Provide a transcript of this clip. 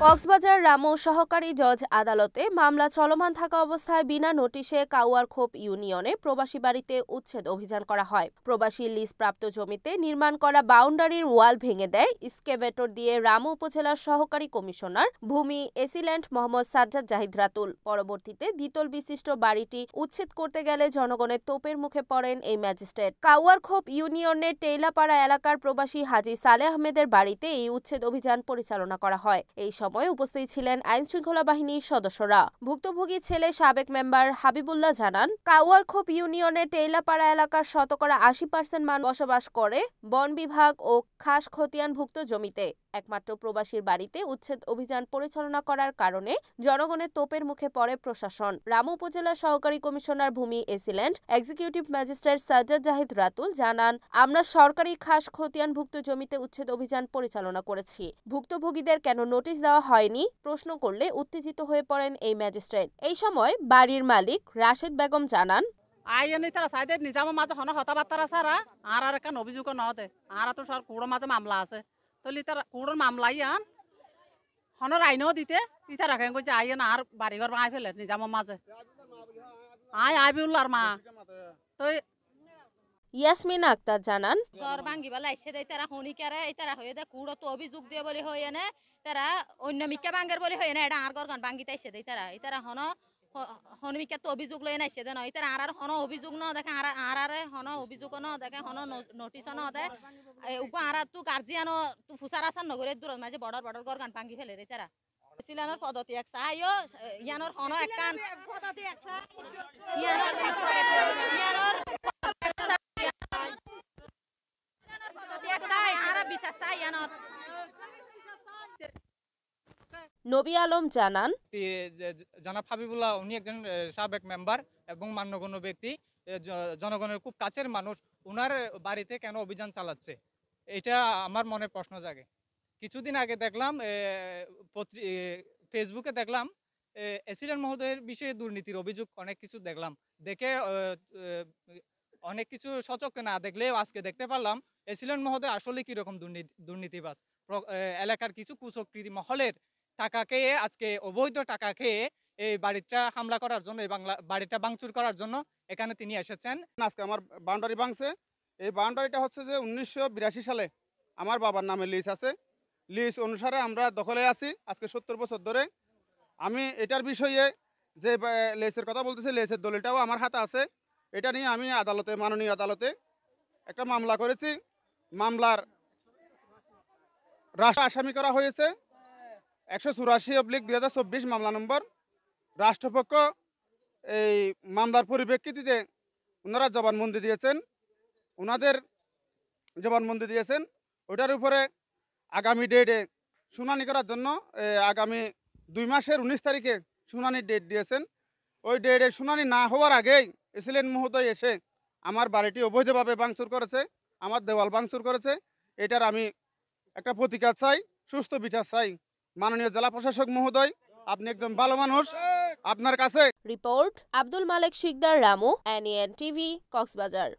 কক্সবাজার রামু সহকারী জজ আদালতে মামলা চলমান থাকা অবস্থায় বিনা নোটিশে কাউয়ারখোপ ইউনিয়নে প্রবাসী বাড়িতে উচ্ছেদ অভিযান করা হয়। প্রবাসী লিজপ্রাপ্ত জমিতে নির্মাণ করা বাউন্ডারির ওয়াল ভেঙে দেয় এক্সকেভেটর দিয়ে রামু উপজেলার সহকারী কমিশনার ভূমি এসিল্যান্ড মোহাম্মদ সাজ্জাদ জাহিদ রাতুল। পরবর্তীতে দ্বিতল বিশিষ্ট বাড়িটি উচ্ছেদ করতে গেলে জনগণের তোপের মুখে পড়েন এই ম্যাজিস্ট্রেট। কাউয়ারখোপ ইউনিয়নের টেইলাপাড়া এলাকার প্রবাসী হাজী সালেহ আহমেদের বাড়িতে এই উচ্ছেদ অভিযান পরিচালনা করা হয়। এই সময় উপস্থিত ছিলেন আইনশৃঙ্খলা বাহিনীর সদস্যরা। ভুক্তভোগী ছেলে সাবেক মেম্বার হাবিবুল্লাহ জানান, কাউয়ারখোপ ইউনিয়নের টেইলাপাড়া এলাকার শতকরা ৮০% মানুষ বসবাস করে বন বিভাগ ও খাস খতিয়ানভুক্ত জমিতে। একমাত্র প্রবাসীর বাড়িতে উচ্ছেদ অভিযান পরিচালনা করার কারণে জনগণের তোপের মুখে পড়ে প্রশাসন। রামু উপজেলা সহকারী কমিশনার ভূমি AC land executive magistrate Sajjad Zahid Ratul জানান, আমরা সরকারি খাস খতিয়ানভুক্ত জমিতে উচ্ছেদ অভিযান পরিচালনা করেছি। ভুক্তভোগীদের কেন নোটিশ দেওয়া হয়নি প্রশ্ন করলে উত্তেজিত হয়ে পড়েন এই ম্যাজিস্ট্রেট। এই সময় বাড়ির মালিক রাশেদ বেগম জানান, আইনি তারা সাইডে নিজাম মাঝে হন হতাবার্তারা সারা আর কেন অভিযোগ নদে আর তো সর কুড়োর মাঝে মামলা আছে তলি তার কুড়োর মামলাই আন হনর আইনও দিতে ইতা রাখেন কইছে আইন আর বাড়িঘর ভাঙাই ফেলে নিজামের মাঝে আইবিউল্লার মা তো ইয়াসমিনা আক্তার জানান, ঘর ভাঙ্গি বেলা এসে দেয় তারা হনিকারে তারা হয়ে দেয় কুড়ো তো অভিযোগ দিয়ে বলে হয়ে নে তারা অন্য মিকা ভাঙ্গের বলে হয়ে না এটা আর ঘর গান ভাঙ্গিতে এসে দেয় তারা হন হনমিকা তো অভিযোগ লয় না এসে দেয় নয় তারা আর হন অভিযোগ ন দেখে আর হন অভিযোগ ন দেখে হন নোটিশ ন দেয় উগো আর তু গার্জিয়ান তু ফুসার আসান নগরে দূর মাঝে বড় ঘর গান ভাঙ্গি ফেলে দেয় তারা সিলানোর পদ্ধতি এক চাইও ইয়ানোর হন একখান পদ্ধতি এক ইয়ানোর নবী আলম জানান, জনাব হাবিবুল্লাহ উনি একজন সাবেক মেম্বার এবং মান্যগণ্য ব্যক্তি, জনগণের খুব কাছের মানুষ। ওনার বাড়িতে কেন অভিযান চালাচ্ছে এটা আমার মনে প্রশ্ন জাগে। কিছুদিন আগে দেখলাম ফেসবুকে দেখলাম এসিল্যান্ড মহোদয়ের বিষয়ে দুর্নীতির অভিযোগ অনেক কিছু দেখলাম। দেখে অনেক কিছু সচক্ষে না দেখলেও আজকে দেখতে পারলাম এসিল্যান্ড মহোদয় আসলে কিরকম দুর্নীতিবাজ। এলাকার কিছু কুচক্রী মহলের টাকা খেয়ে আজকে অবৈধ টাকা খেয়ে এই বাড়িটা হামলা করার জন্য এই বাড়িটা ভাঙচুর করার জন্য এখানে তিনি এসেছেন। আজকে আমার বাউন্ডারি ভাঙছে। এই বাউন্ডারিটা হচ্ছে যে 1982 সালে আমার বাবার নামে লিজ আছে। লিজ অনুসারে আমরা দখলে আছি আজকে 70 বছর ধরে। আমি এটার বিষয়ে যে লেসের কথা বলতেছি, লেসের দলিলটাও আমার হাতে আছে। এটা নিয়ে আমি আদালতে, মাননীয় আদালতে একটা মামলা করেছি। মামলার রাষ্ট্র আসামি করা হয়েছে 184/2024 মামলা নম্বর। রাষ্ট্রপক্ষ এই মামলার পরিপ্রেক্ষিতে ওনারা জবানবন্দি দিয়েছেন। ওনাদের জবানবন্দি দিয়েছেন ওটার উপরে আগামী ডেটে শুনানি করার জন্য আগামী 2 মাসের 19 তারিখে শুনানির ডেট দিয়েছেন। ওই ডেটে শুনানি না হওয়ার আগেই এসিল্যান্ড মহোদয় এসে আমার বাড়িটি অবৈধভাবে ভাঙচুর করেছে, আমার দেওয়াল ভাঙচুর করেছে। এটার আমি একটা প্রতিকার চাই, সুস্থ বিচার চাই। মাননীয় জেলা প্রশাসক মহোদয়, আপনি একজন ভালো মানুষ, আপনার কাছে। রিপোর্ট আব্দুল মালেক শিকদার, রামু, NEN টিভি, কক্সবাজার।